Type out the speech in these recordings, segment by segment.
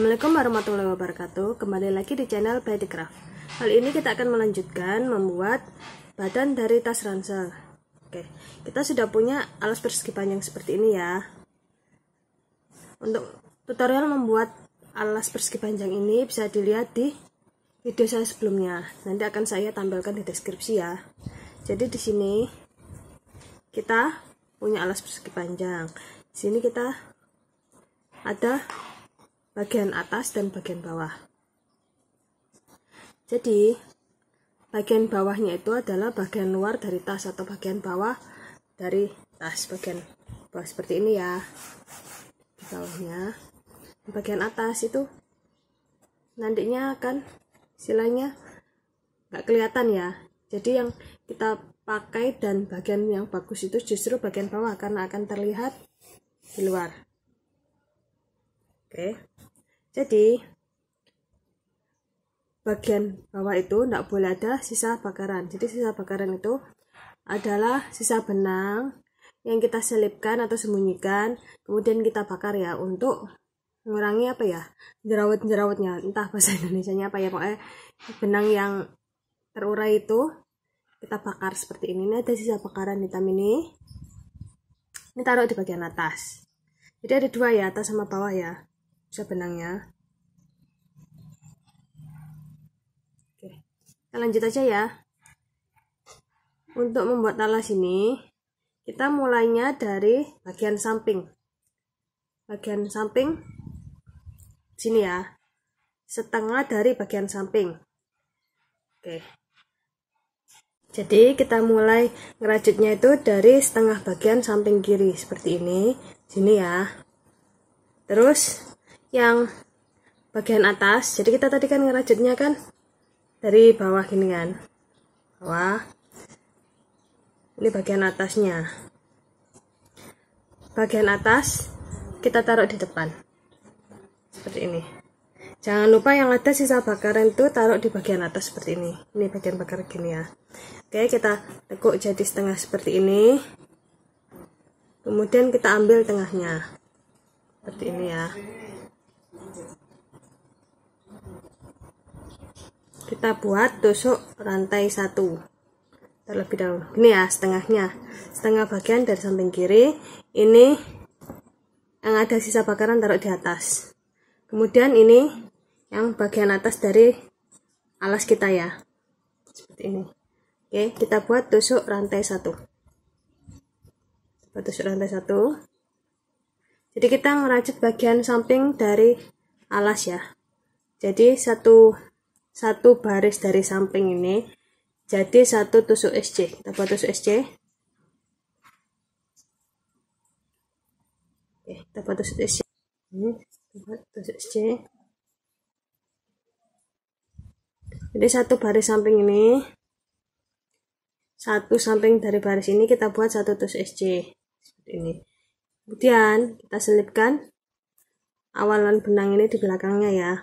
Assalamualaikum warahmatullahi wabarakatuh. Kembali lagi di channel By The Craft. Kali ini kita akan melanjutkan membuat badan dari tas ransel. Oke, kita sudah punya alas persegi panjang seperti ini ya. Untuk tutorial membuat alas persegi panjang ini bisa dilihat di video saya sebelumnya. Nanti akan saya tampilkan di deskripsi ya. Jadi di sini kita punya alas persegi panjang. Di sini kita ada bagian atas dan bagian bawah. Jadi bagian bawahnya itu adalah bagian luar dari tas atau bagian bawah dari tas, bagian bawah seperti ini ya. Di bawahnya, bagian atas itu nantinya akan istilahnya nggak kelihatan ya. Jadi yang kita pakai dan bagian yang bagus itu justru bagian bawah karena akan terlihat di luar. Oke, jadi bagian bawah itu tidak boleh ada sisa bakaran. Jadi sisa bakaran itu adalah sisa benang yang kita selipkan atau sembunyikan, kemudian kita bakar ya untuk mengurangi apa ya, jerawat-jerawatnya, entah bahasa Indonesianya apa ya, pokoknya benang yang terurai itu kita bakar seperti ini. Ini ada sisa bakaran hitam ini taruh di bagian atas. Jadi ada dua ya, atas sama bawah ya, sisa benangnya. Oke, kita lanjut aja ya. Untuk membuat alas ini kita mulainya dari bagian samping. Bagian samping sini ya, setengah dari bagian samping. Oke, jadi kita mulai ngerajutnya itu dari setengah bagian samping kiri seperti ini, sini ya. Terus yang bagian atas, jadi kita tadi kan ngerajutnya kan dari bawah gini kan, bawah. Ini bagian atasnya. Bagian atas kita taruh di depan seperti ini. Jangan lupa yang ada sisa bakaran itu taruh di bagian atas seperti ini. Ini bagian bakar gini ya. Oke, kita tekuk jadi setengah seperti ini. Kemudian kita ambil tengahnya seperti ini ya. Kita buat tusuk rantai 1 terlebih dahulu. Ini ya setengahnya, setengah bagian dari samping kiri. Ini yang ada sisa bakaran taruh di atas. Kemudian ini yang bagian atas dari alas kita ya, seperti ini. Oke, kita buat tusuk rantai 1. Buat tusuk rantai 1. Jadi kita ngerajut bagian samping dari alas ya. Jadi satu baris dari samping ini jadi satu tusuk SC. Kita buat tusuk SC. Oke, kita buat tusuk SC. Ini buat tusuk SC. Jadi satu baris samping ini, satu samping dari baris ini kita buat satu tusuk SC seperti ini. Kemudian kita selipkan awalan benang ini di belakangnya ya.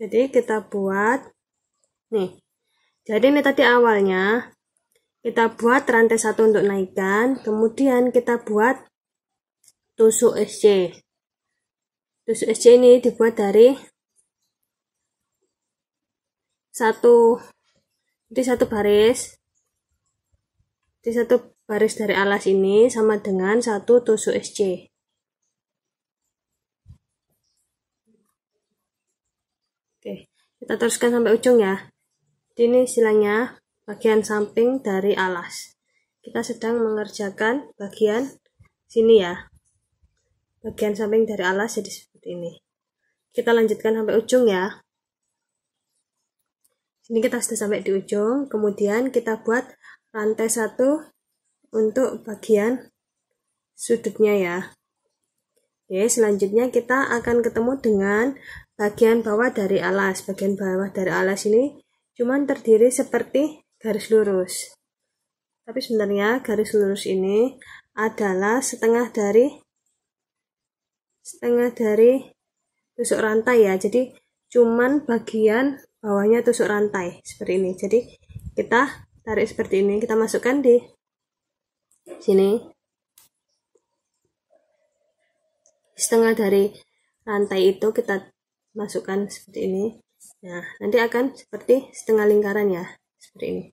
Jadi kita buat nih. Jadi ini tadi awalnya kita buat rantai 1 untuk naikkan, kemudian kita buat tusuk SC. Tusuk SC ini dibuat dari satu baris. Di satu baris dari alas ini sama dengan satu tusuk SC. Oke, kita teruskan sampai ujung ya. Ini istilahnya bagian samping dari alas. Kita sedang mengerjakan bagian sini ya. Bagian samping dari alas jadi seperti ini. Kita lanjutkan sampai ujung ya. Sini kita sudah sampai di ujung. Kemudian kita buat rantai 1 untuk bagian sudutnya ya. Oke, selanjutnya kita akan ketemu dengan bagian bawah dari alas. Bagian bawah dari alas ini cuman terdiri seperti garis lurus. Tapi sebenarnya garis lurus ini adalah setengah dari tusuk rantai ya. Jadi cuman bagian bawahnya tusuk rantai seperti ini. Jadi kita tarik seperti ini, kita masukkan di sini, setengah dari rantai itu kita masukkan seperti ini. Nah, nanti akan seperti setengah lingkaran ya, seperti ini.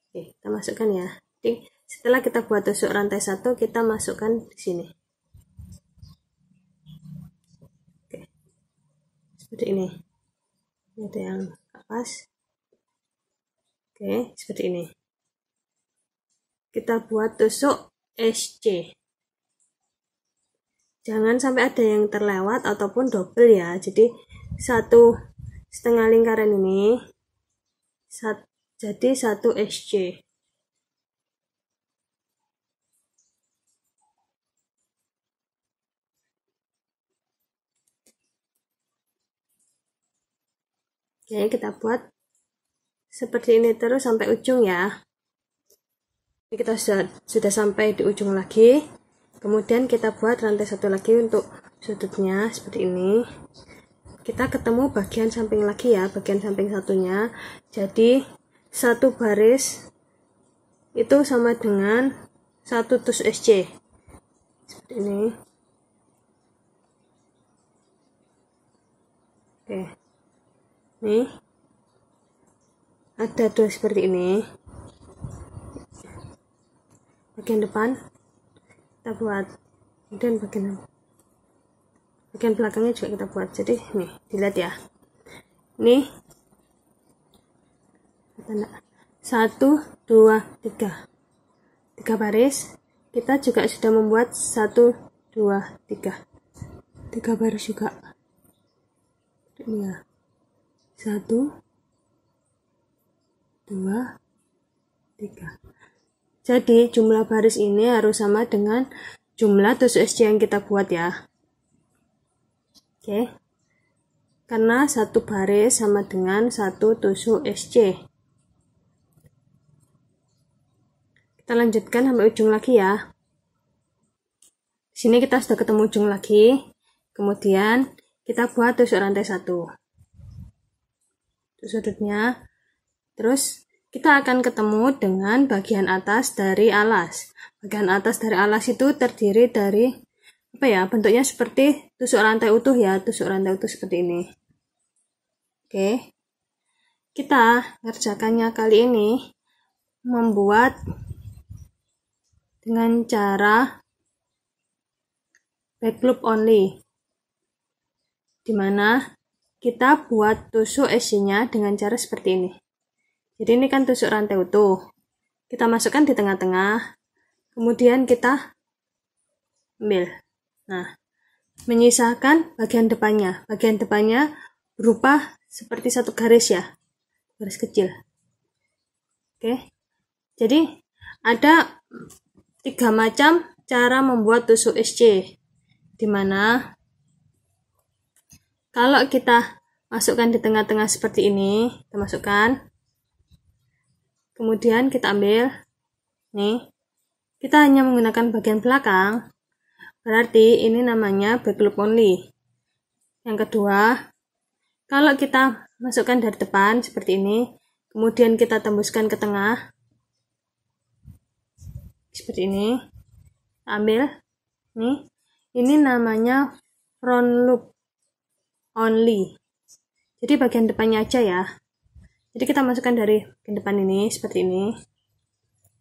Oke, kita masukkan ya. Jadi setelah kita buat tusuk rantai 1, kita masukkan di sini. Oke, seperti ini. Ini ada yang pas. Oke, seperti ini. Kita buat tusuk SC. Jangan sampai ada yang terlewat ataupun double ya. Jadi 1,5 lingkaran ini jadi 1 SC. Oke, kita buat seperti ini terus sampai ujung ya. Kita sudah sampai di ujung lagi. Kemudian kita buat rantai 1 lagi untuk sudutnya seperti ini. Kita ketemu bagian samping lagi ya, bagian samping satunya. Jadi 1 baris itu sama dengan 1 tusuk SC. Seperti ini. Oke. Nih. Ada 2 seperti ini. Bagian depan kita buat, kemudian bagian belakangnya juga kita buat. Jadi nih, dilihat ya. Nih. 1, 2, 3. 3 baris. Kita juga sudah membuat 1, 2, 3. 3 baris juga. Ini ya. 1, 2, 3. Jadi jumlah baris ini harus sama dengan jumlah tusuk SC yang kita buat ya. Oke. Karena 1 baris sama dengan 1 tusuk SC. Kita lanjutkan sampai ujung lagi ya. Di sini kita sudah ketemu ujung lagi. Kemudian kita buat tusuk rantai 1. Untuk sudutnya. Terus kita akan ketemu dengan bagian atas dari alas. Bagian atas dari alas itu terdiri dari apa ya? Bentuknya seperti tusuk rantai utuh ya, tusuk rantai utuh seperti ini. Oke. Kita ngerjakannya kali ini membuat dengan cara back loop only. Dimana kita buat tusuk SC-nya dengan cara seperti ini. Jadi ini kan tusuk rantai utuh. Kita masukkan di tengah-tengah. Kemudian kita ambil. Nah, menyisakan bagian depannya. Bagian depannya berupa seperti 1 garis ya. Garis kecil. Oke. Jadi ada 3 macam cara membuat tusuk SC. Dimana kalau kita masukkan di tengah-tengah seperti ini, kita masukkan. Kemudian kita ambil, nih, kita hanya menggunakan bagian belakang, berarti ini namanya back loop only. Yang kedua, kalau kita masukkan dari depan seperti ini, kemudian kita tembuskan ke tengah, seperti ini, ambil, nih, ini namanya front loop only. Jadi bagian depannya aja ya. Jadi kita masukkan dari bagian depan ini, seperti ini.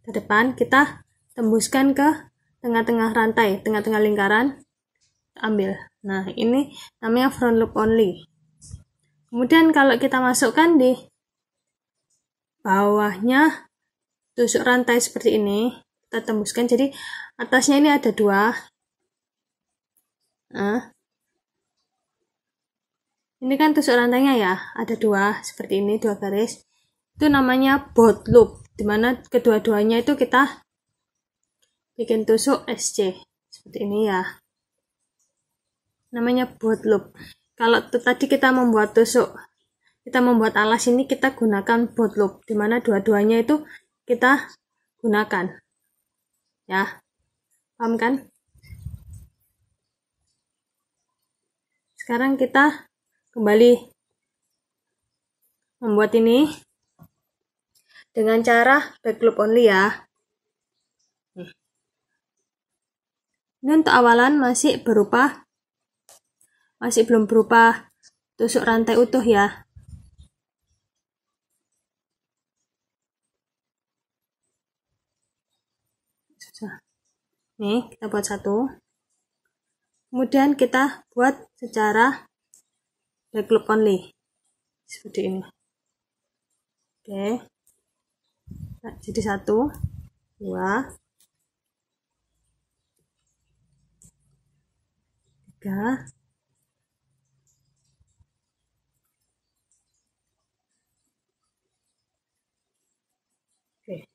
Ke depan, kita tembuskan ke tengah-tengah rantai, tengah-tengah lingkaran, ambil. Nah, ini namanya front loop only. Kemudian kalau kita masukkan di bawahnya tusuk rantai seperti ini, kita tembuskan. Jadi atasnya ini ada 2. Nah, ini kan tusuk rantainya ya, ada 2 seperti ini, 2 garis. Itu namanya both loop, dimana kedua-duanya itu kita bikin tusuk SC seperti ini ya. Namanya both loop. Kalau tadi kita membuat tusuk, kita membuat alas ini, kita gunakan both loop, dimana dua-duanya itu kita gunakan. Ya, paham kan? Sekarang kita kembali membuat ini. dengan cara back loop only ya. Ini untuk awalan masih belum berupa tusuk rantai utuh ya. Nih, kita buat satu. Kemudian kita buat secara back loop only. Seperti ini. Oke. Nah, jadi 1, 2, 3, 4. Oke.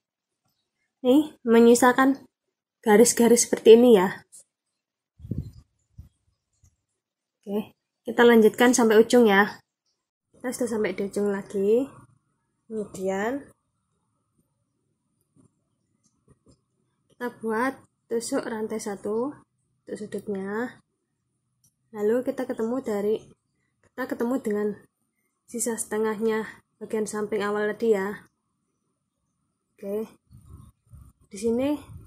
Nih, menyisakan garis-garis seperti ini ya. Oke, kita lanjutkan sampai ujung ya. Kita sudah sampai di ujung lagi. Kemudian kita buat tusuk rantai 1 untuk sudutnya. Lalu kita ketemu dengan sisa setengahnya bagian samping awal tadi ya. Oke. Di sini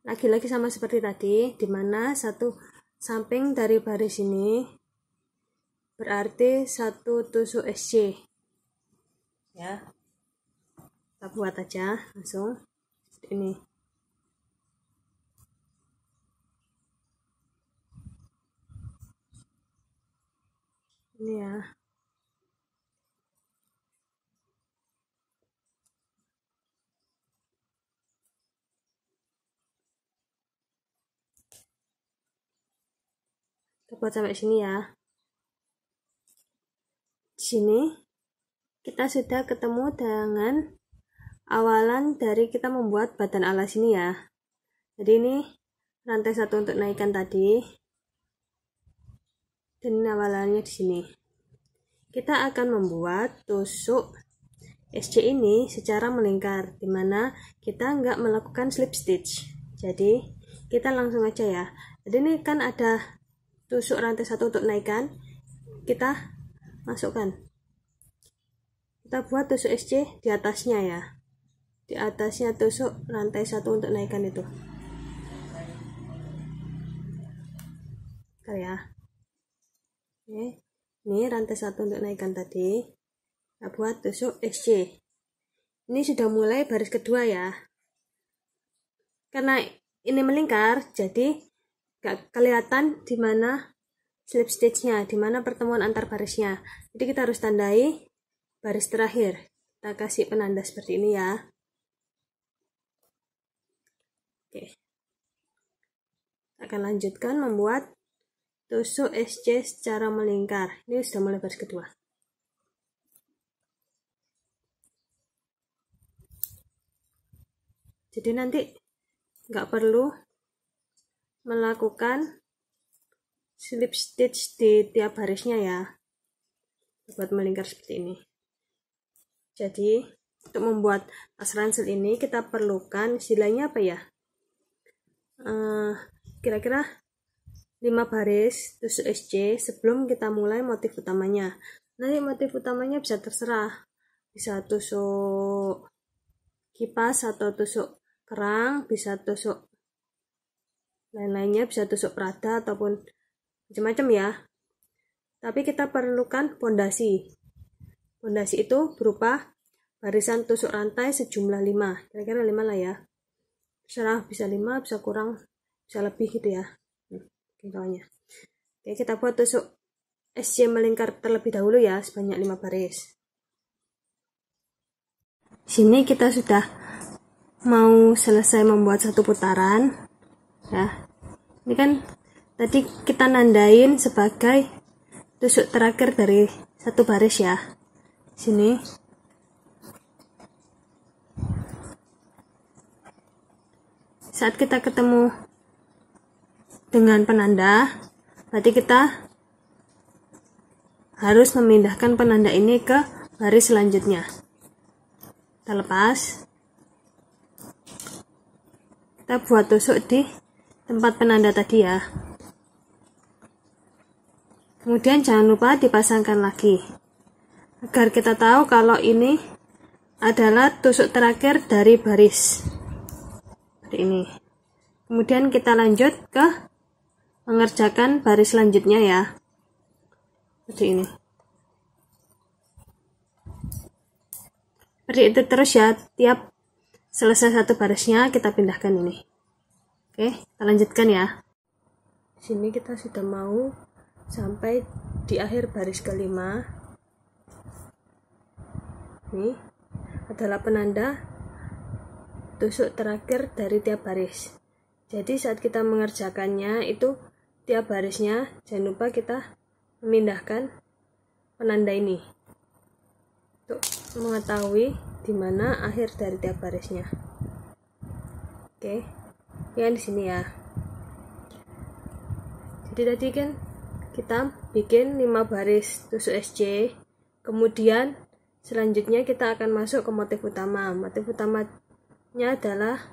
lagi-lagi sama seperti tadi, dimana satu samping dari baris ini berarti satu tusuk SC ya. Kita buat aja langsung seperti ini. Ini ya. Kita buat sampai sini ya. Di sini kita sudah ketemu dengan awalan dari kita membuat badan alas ini ya. Jadi ini rantai 1 untuk naikkan tadi. Dan ini awalannya di sini. Kita akan membuat tusuk SC ini secara melingkar, dimana kita nggak melakukan slip stitch. Jadi kita langsung aja ya. Jadi ini kan ada tusuk rantai 1 untuk naikkan, kita masukkan. Kita buat tusuk SC di atasnya ya. Di atasnya tusuk rantai 1 untuk naikkan itu. Bentar ya. Oke. Ini rantai 1 untuk naikkan tadi. Kita buat tusuk SC. Ini sudah mulai baris kedua ya. Karena ini melingkar, jadi gak kelihatan di mana slip stitchnya, di mana pertemuan antar barisnya. Jadi kita harus tandai baris terakhir. Kita kasih penanda seperti ini ya. Oke. Kita akan lanjutkan membuat tusuk SC secara melingkar. Ini sudah mulai baris kedua. Jadi nanti nggak perlu melakukan slip stitch di tiap barisnya ya, buat melingkar seperti ini. Jadi untuk membuat tas ransel ini kita perlukan istilahnya apa ya, kira-kira 5 baris tusuk SC sebelum kita mulai motif utamanya. Nanti motif utamanya bisa terserah, bisa tusuk kipas atau tusuk kerang, bisa tusuk lain-lainnya, bisa tusuk prada ataupun macam-macam ya. Tapi kita perlukan pondasi. Pondasi itu berupa barisan tusuk rantai sejumlah 5, kira-kira 5 lah ya. Terserah, bisa 5, bisa kurang, bisa lebih gitu ya. Contohnya. Oke, kita buat tusuk SC melingkar terlebih dahulu ya, sebanyak 5 baris. Sini kita sudah mau selesai membuat satu putaran ya. Ini kan tadi kita nandain sebagai tusuk terakhir dari satu baris ya. Sini saat kita ketemu dengan penanda, berarti kita harus memindahkan penanda ini ke baris selanjutnya. Kita lepas, kita buat tusuk di tempat penanda tadi ya. Kemudian jangan lupa dipasangkan lagi agar kita tahu kalau ini adalah tusuk terakhir dari baris seperti ini. Kemudian kita lanjut ke mengerjakan baris selanjutnya ya, seperti ini. Seperti itu terus ya, tiap selesai satu barisnya kita pindahkan ini. Oke, kita lanjutkan ya. Di sini kita sudah mau sampai di akhir baris kelima. Ini adalah penanda tusuk terakhir dari tiap baris. Jadi saat kita mengerjakannya itu tiap barisnya jangan lupa kita memindahkan penanda ini untuk mengetahui di mana akhir dari tiap barisnya. Oke, ya di sini ya. Jadi tadi kan kita bikin 5 baris tusuk SC, kemudian selanjutnya kita akan masuk ke motif utama. Motif utamanya adalah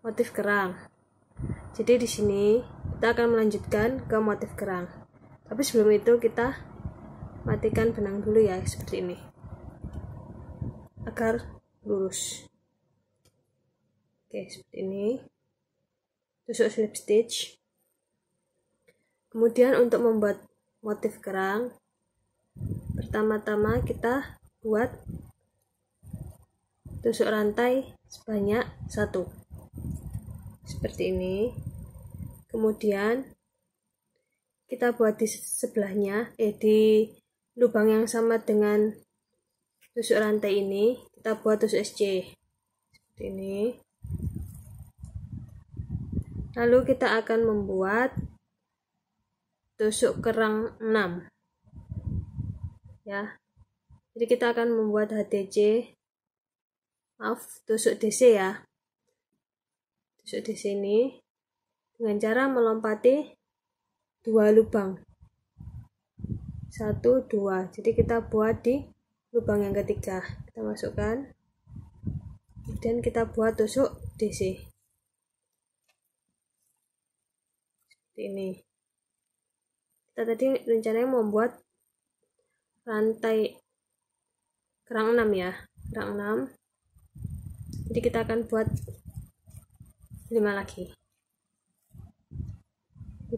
motif kerang. Jadi di sini kita akan melanjutkan ke motif kerang. Tapi sebelum itu kita matikan benang dulu ya, seperti ini, agar lurus. Oke, seperti ini. Tusuk slip stitch. Kemudian untuk membuat motif kerang, pertama-tama kita buat tusuk rantai sebanyak 1 seperti ini. Kemudian kita buat di sebelahnya, di lubang yang sama dengan tusuk rantai ini, kita buat tusuk SC seperti ini. Lalu kita akan membuat tusuk kerang 6 ya. Jadi kita akan membuat HDC, tusuk DC ya. Tusuk di sini dengan cara melompati 2 lubang, 1, 2. Jadi kita buat di lubang yang ketiga, kita masukkan, kemudian kita buat tusuk DC seperti ini. Kita tadi rencananya membuat rantai kerang 6 ya, kerang 6. Jadi kita akan buat 5 lagi. 2,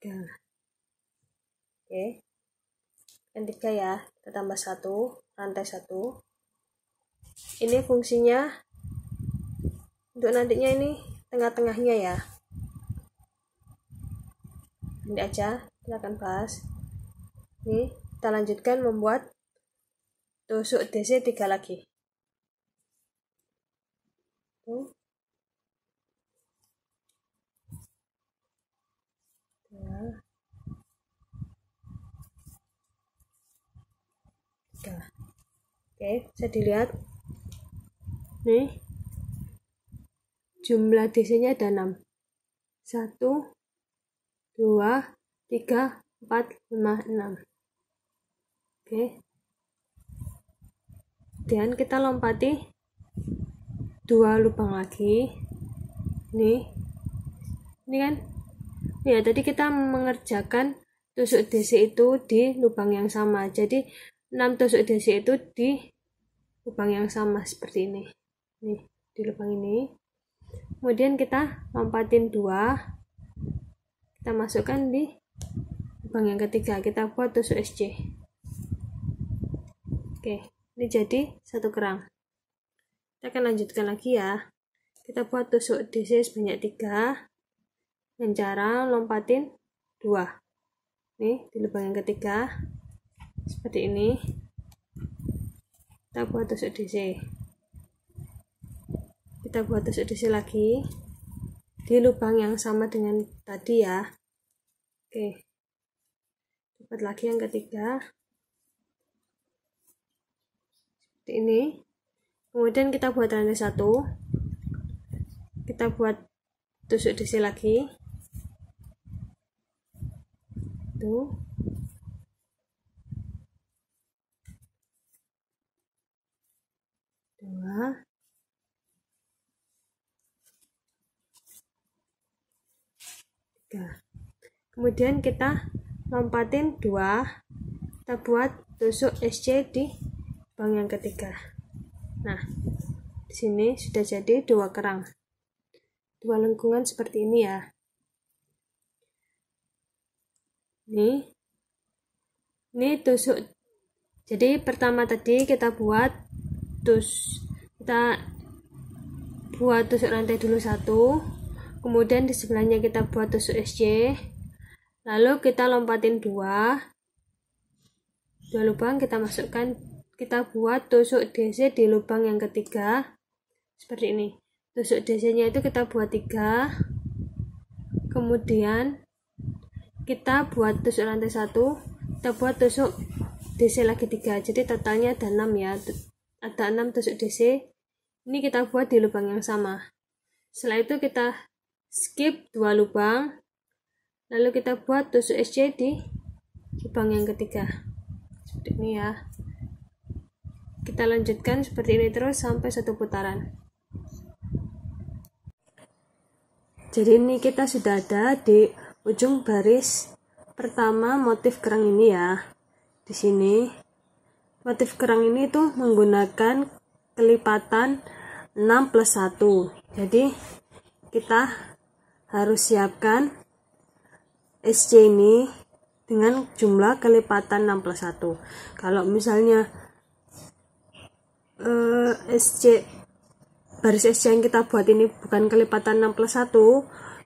3. Oke, yang 3 ya, kita tambah 1, rantai 1. Ini fungsinya untuk nantinya ini tengah-tengahnya ya. Ini aja kita akan bahas. Ini kita lanjutkan membuat tusuk DC 3 lagi. Tuh. 2, 3. Oke, bisa dilihat nih jumlah DC-nya ada 6. 1, 2, 3, 4, 5, 6. Oke. Kemudian kita lompati 2 lubang lagi. Nih. Ini kan. Ya, tadi kita mengerjakan tusuk DC itu di lubang yang sama. Jadi 6 tusuk DC itu di lubang yang sama seperti ini. Nih, di lubang ini. Kemudian kita lompatin 2. Kita masukkan di lubang yang ketiga, kita buat tusuk SC. Oke, ini jadi 1 kerang. Kita akan lanjutkan lagi ya. Kita buat tusuk DC sebanyak 3 dengan cara lompatin 2. Nih, di lubang yang ketiga seperti ini. Kita buat tusuk DC. Kita buat tusuk DC lagi di lubang yang sama dengan tadi ya. Oke, buat lagi yang ketiga seperti ini. Kemudian kita buat rantai 1, kita buat tusuk DC lagi tuh. 2, 3. Kemudian kita lompatin 2, kita buat tusuk SC di lubang yang ketiga. Nah, di sini sudah jadi 2 kerang, 2 lengkungan seperti ini ya. Ini tusuk. Jadi pertama tadi kita buat tusuk rantai dulu 1, kemudian di sebelahnya kita buat tusuk SC, lalu kita lompatin 2 lubang, kita masukkan, kita buat tusuk DC di lubang yang ketiga seperti ini. Tusuk DC nya itu kita buat 3, kemudian kita buat tusuk rantai 1, kita buat tusuk DC lagi 3, jadi totalnya ada 6 ya, ada 6 tusuk DC. Ini kita buat di lubang yang sama. Setelah itu kita skip 2 lubang, lalu kita buat tusuk SC di lubang yang ketiga seperti ini ya. Kita lanjutkan seperti ini terus sampai 1 putaran. Jadi ini kita sudah ada di ujung baris pertama motif kerang ini ya. Di sini motif kerang ini tuh menggunakan kelipatan 6+1. Jadi kita harus siapkan SC ini dengan jumlah kelipatan 6+1. Kalau misalnya baris SC yang kita buat ini bukan kelipatan 6+1,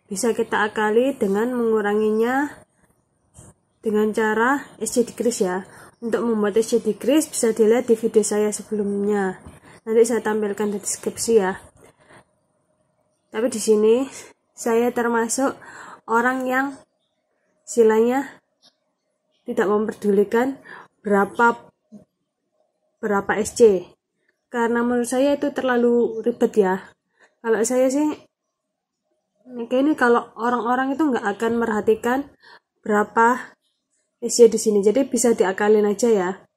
bisa kita akali dengan menguranginya dengan cara SC decrease ya. Untuk membuat SC decrease bisa dilihat di video saya sebelumnya. Nanti saya tampilkan di deskripsi ya. Tapi di sini saya termasuk orang yang istilahnya tidak memperdulikan berapa SC. Karena menurut saya itu terlalu ribet ya. Kalau saya sih kayak ini, kalau orang-orang itu nggak akan merhatikan berapa SC di sini, jadi bisa diakalin aja ya.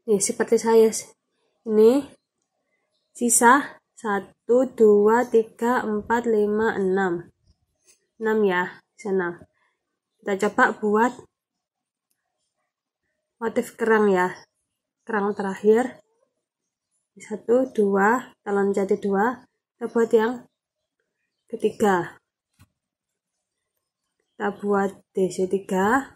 Nih seperti saya ini sisa 1, 2, 3, 4, 5, 6 ya, sisa 6. Kita coba buat motif kerang ya, kerang terakhir 1, 2, kita loncati 2, kita buat yang ketiga, kita buat DC 3,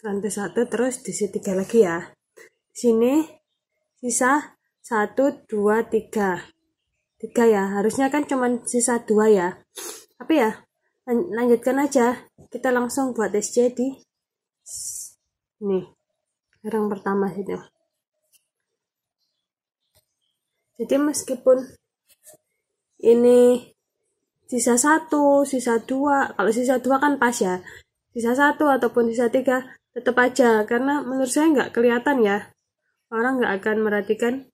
rantai 1, terus DC 3 lagi ya. Di sini sisa 1, 2, 3 ya, harusnya kan cuma sisa 2 ya. Tapi ya lanjutkan aja, kita langsung buat SC di ini kerang pertama situ. Jadi meskipun ini sisa 1, sisa 2, kalau sisa 2 kan pas ya, sisa 1 ataupun sisa 3 tetap aja, karena menurut saya nggak kelihatan ya, orang nggak akan merhatikan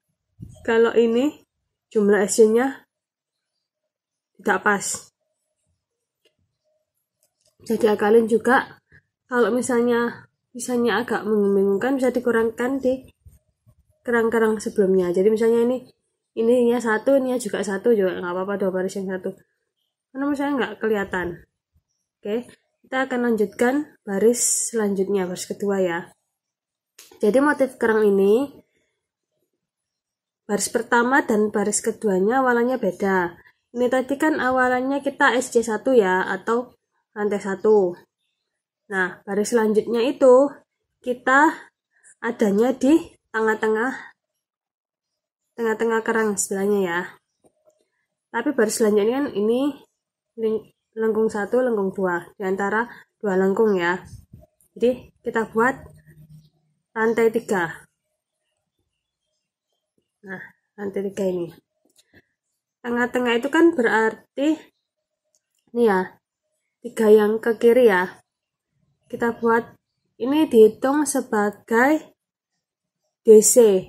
kalau ini jumlah SC-nya tidak pas. Jadi akalin juga, kalau misalnya agak membingungkan bisa dikurangkan di kerang-kerang sebelumnya. Jadi misalnya ininya 1, ininya juga 1, juga nggak apa-apa 2 baris yang 1, karena misalnya nggak kelihatan. Oke, kita akan lanjutkan baris selanjutnya, baris kedua ya. Jadi motif kerang ini baris pertama dan baris keduanya awalannya beda. Ini tadi kan awalannya kita SC1 ya, atau rantai 1. Nah, baris selanjutnya itu kita adanya di tengah-tengah kerang istilahnya ya. Tapi baris selanjutnya kan ini lengkung 1, lengkung 2, diantara 2 lengkung ya. Jadi kita buat rantai 3. Nah, rantai 3 ini. Tengah-tengah itu kan berarti Ini ya, 3 yang ke kiri ya. Kita buat, ini dihitung sebagai DC.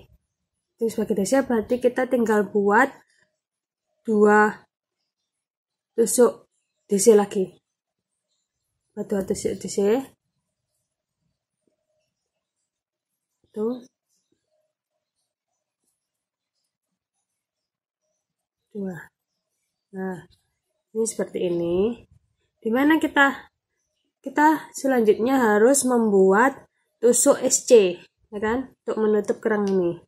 Itu sebagai DC berarti kita tinggal buat 2 tusuk DC lagi. Buat 2 tusuk DC. Tuh. 2. Nah, ini seperti ini. Dimana kita selanjutnya harus membuat tusuk SC, ya kan, untuk menutup kerang ini.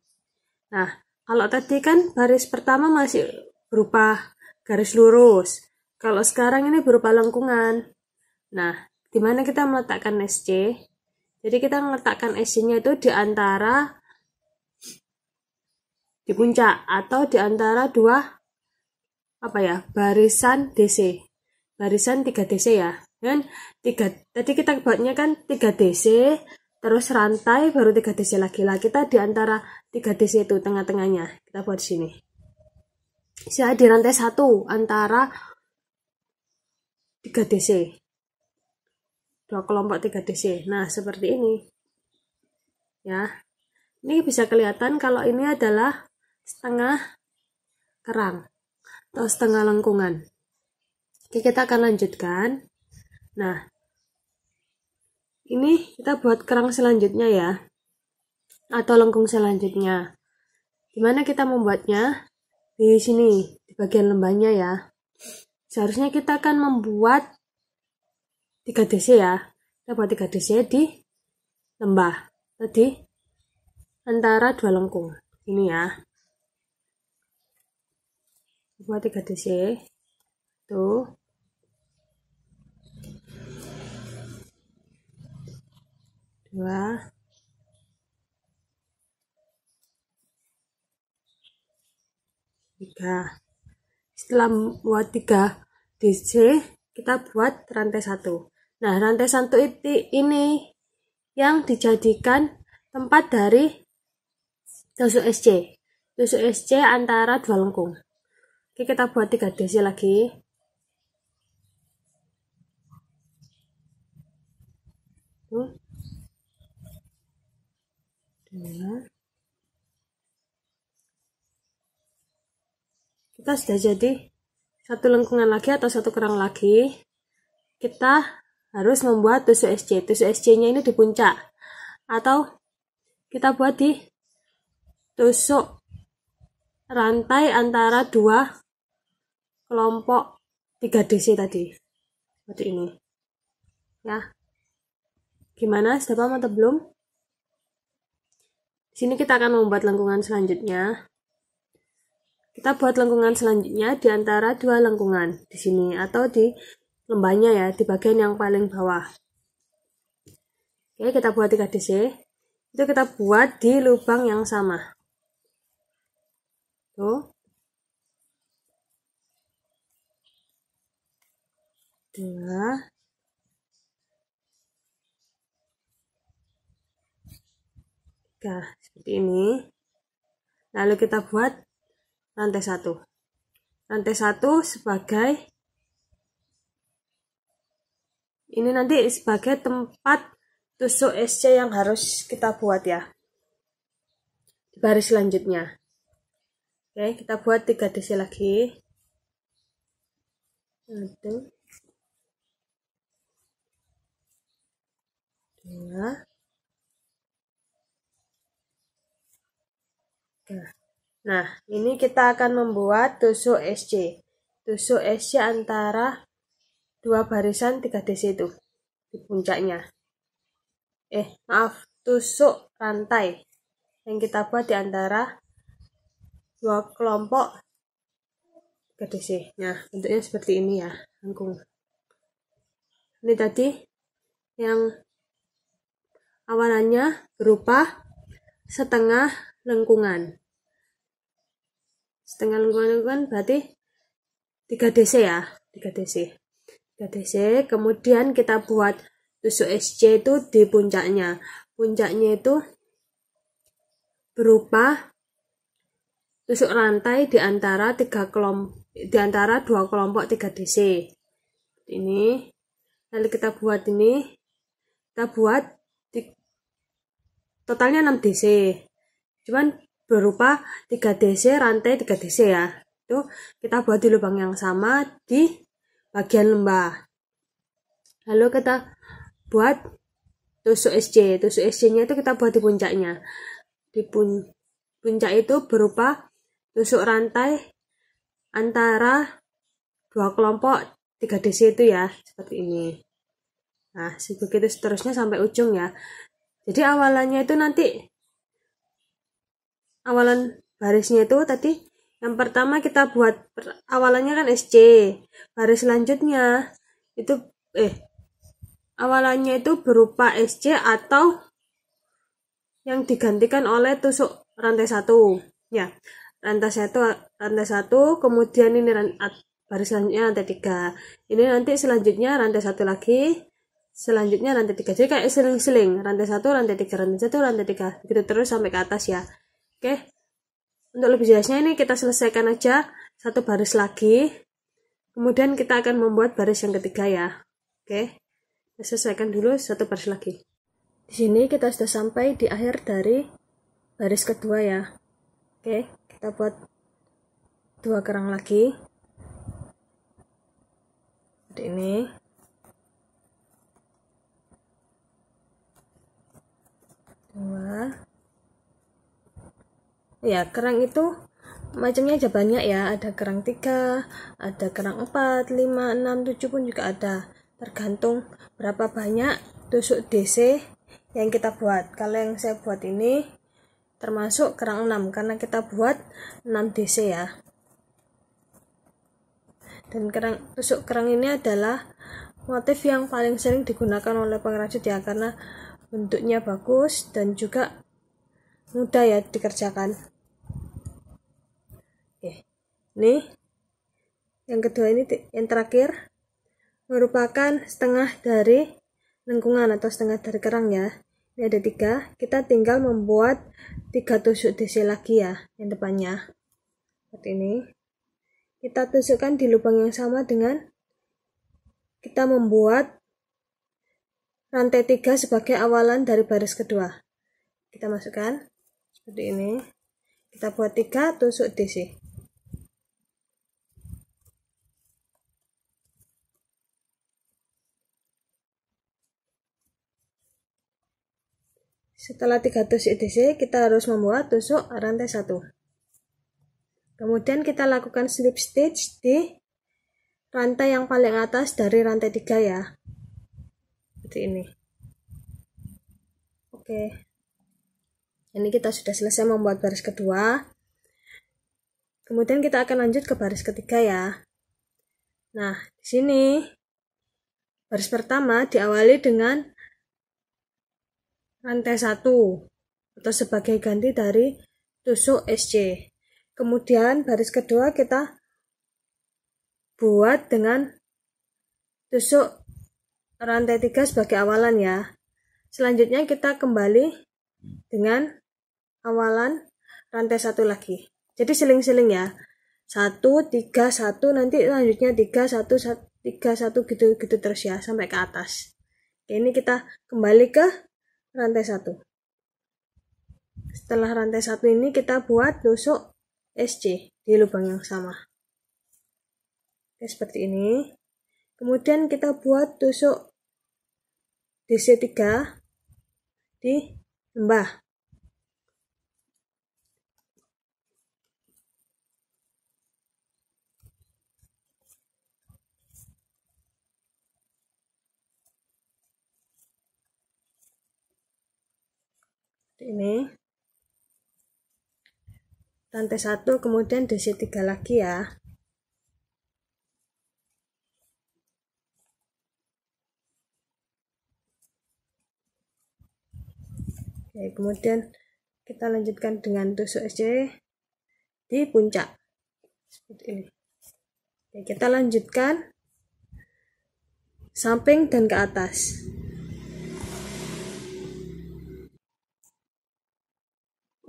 Nah, kalau tadi kan baris pertama masih berupa garis lurus, kalau sekarang ini berupa lengkungan. Nah, dimana kita meletakkan SC? Jadi kita meletakkan SC-nya itu di puncak atau di antara 2 barisan DC, barisan 3 DC ya kan. Tadi kita buatnya kan 3 DC terus rantai baru 3 DC lagi lah. Kita di antara 3 DC itu tengah-tengahnya kita buat di sini. Saya di rantai 1 antara 3 DC, 2 kelompok 3 DC. Nah, seperti ini ya. Ini bisa kelihatan kalau ini adalah setengah kerang atau setengah lengkungan. Oke, kita akan lanjutkan. Nah, ini kita buat kerang selanjutnya ya, atau lengkung selanjutnya. Dimana kita membuatnya? Di sini, di bagian lembahnya ya. Seharusnya kita akan membuat 3 DC ya. Kita buat 3 DC di lembah tadi antara 2 lengkung. Ini ya. Buat 3 DC. Tuh. Dua. Tiga. Setelah buat 3 DC, kita buat rantai 1. Nah, rantai 1 ini yang dijadikan tempat dari tusuk SC. Tusuk SC antara 2 lengkung. Oke, kita buat 3 DC lagi. Tuh. 2. Kita sudah jadi 1 lengkungan lagi atau 1 kerang lagi. Kita harus membuat tusuk SC. Tusuk SC-nya ini di puncak. Atau kita buat di tusuk rantai antara 2 kelompok 3 DC tadi. Seperti ini. Ya. Gimana? Sudah paham atau belum? Di sini kita akan membuat lengkungan selanjutnya. Kita buat lengkungan selanjutnya di antara 2 lengkungan di sini atau di lembahnya ya, di bagian yang paling bawah. Oke, kita buat 3 DC. Itu kita buat di lubang yang sama. Tuh. 2. Nah, seperti ini. Lalu kita buat rantai 1. Rantai 1 sebagai ini nanti sebagai tempat tusuk SC yang harus kita buat ya. Di baris selanjutnya. Oke, kita buat 3 DC lagi. 1, 2. Nah, ini kita akan membuat tusuk SC. Tusuk SC antara 2 barisan 3 DC itu di puncaknya. Tusuk rantai yang kita buat di antara 2 kelompok 3 DC. Nah, bentuknya seperti ini ya, lengkung. Ini tadi yang awalannya berupa setengah lengkungan. Setengah lengkungan berarti 3 DC ya, 3 DC. 3 DC, kemudian kita buat tusuk SC itu di puncaknya. Puncaknya itu berupa tusuk rantai di antara 2 kelompok 3 DC. ini. Lalu kita buat ini, kita buat totalnya 6 DC, cuman berupa 3 DC rantai 3 DC ya. Itu kita buat di lubang yang sama di bagian lembah. Lalu kita buat tusuk SC. Tusuk SC nya itu kita buat di puncaknya. Di puncak itu berupa tusuk rantai antara dua kelompok 3 DC itu ya, seperti ini. Nah, begitu seterusnya sampai ujung ya. Jadi awalannya itu nanti, awalan barisnya itu tadi yang pertama kita buat awalannya kan SC. Baris selanjutnya itu awalannya itu berupa SC atau yang digantikan oleh tusuk rantai 1 ya. Rantai 1, kemudian ini baris selanjutnya rantai 3. Ini nanti selanjutnya rantai 1 lagi, selanjutnya rantai 3. Jadi kayak seling-seling, rantai 1, rantai 3, rantai 1, rantai 3, gitu terus sampai ke atas ya. Oke. Untuk lebih jelasnya ini kita selesaikan aja satu baris lagi. Kemudian kita akan membuat baris yang ketiga ya. Oke. Kita selesaikan dulu satu baris lagi. Di sini kita sudah sampai di akhir dari baris kedua ya. Oke, kita buat 2 kerang lagi. Seperti ini. Ya, kerang itu macamnya aja banyak ya. Ada kerang 3, ada kerang 4, 5, 6, 7 pun juga ada. Tergantung berapa banyak tusuk DC yang kita buat. Kalau yang saya buat ini termasuk kerang 6 karena kita buat 6 DC ya. Dan tusuk kerang ini adalah motif yang paling sering digunakan oleh pengrajut ya, karena bentuknya bagus dan juga mudah ya dikerjakan. Oke, ini yang kedua, ini yang terakhir merupakan setengah dari lengkungan atau setengah dari kerang ya. Ini ada 3, kita tinggal membuat 3 tusuk DC lagi ya yang depannya. Seperti ini. Kita tusukkan di lubang yang sama dengan kita membuat rantai 3 sebagai awalan dari baris kedua. Kita masukkan seperti ini. Kita buat 3 tusuk DC. Setelah 3 tusuk DC, kita harus membuat tusuk rantai 1. Kemudian kita lakukan slip stitch di rantai yang paling atas dari rantai 3 ya. Seperti ini. Oke. Ini kita sudah selesai membuat baris kedua. Kemudian kita akan lanjut ke baris ketiga ya. Nah, di sini baris pertama diawali dengan rantai 1 atau sebagai ganti dari tusuk SC. Kemudian baris kedua kita buat dengan tusuk rantai 3 sebagai awalan ya. Selanjutnya kita kembali dengan awalan rantai 1 lagi. Jadi seling-seling ya. 1, 3, 1, nanti selanjutnya 3, 1, 3, 1 gitu terus ya sampai ke atas. Oke, ini kita kembali ke rantai 1. Setelah rantai 1 ini kita buat tusuk SC di lubang yang sama. Oke, seperti ini. Kemudian kita buat tusuk DC3 di lembah. Ini rantai 1, kemudian DC3 lagi ya. Oke, kemudian kita lanjutkan dengan tusuk SC di puncak seperti ini. Oke, kita lanjutkan samping dan ke atas.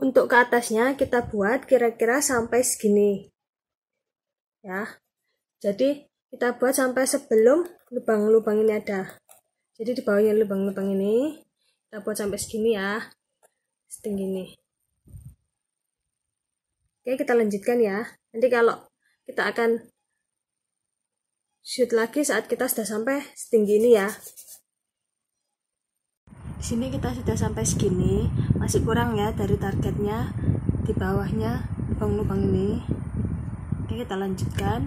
Untuk ke atasnya kita buat kira-kira sampai segini ya. Jadi kita buat sampai sebelum lubang-lubang ini ada. Jadi di bawahnya lubang-lubang ini kita buat sampai segini ya, setinggi ini. Oke, kita lanjutkan ya. Nanti kalau kita akan shoot lagi saat kita sudah sampai setinggi ini ya. Di sini kita sudah sampai segini, masih kurang ya dari targetnya. Di bawahnya lubang-lubang ini. Oke, kita lanjutkan.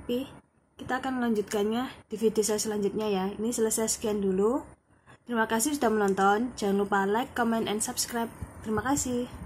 Tapi kita akan melanjutkannya di video saya selanjutnya ya. Ini selesai sekian dulu. Terima kasih sudah menonton. Jangan lupa like, comment, and subscribe. Terima kasih.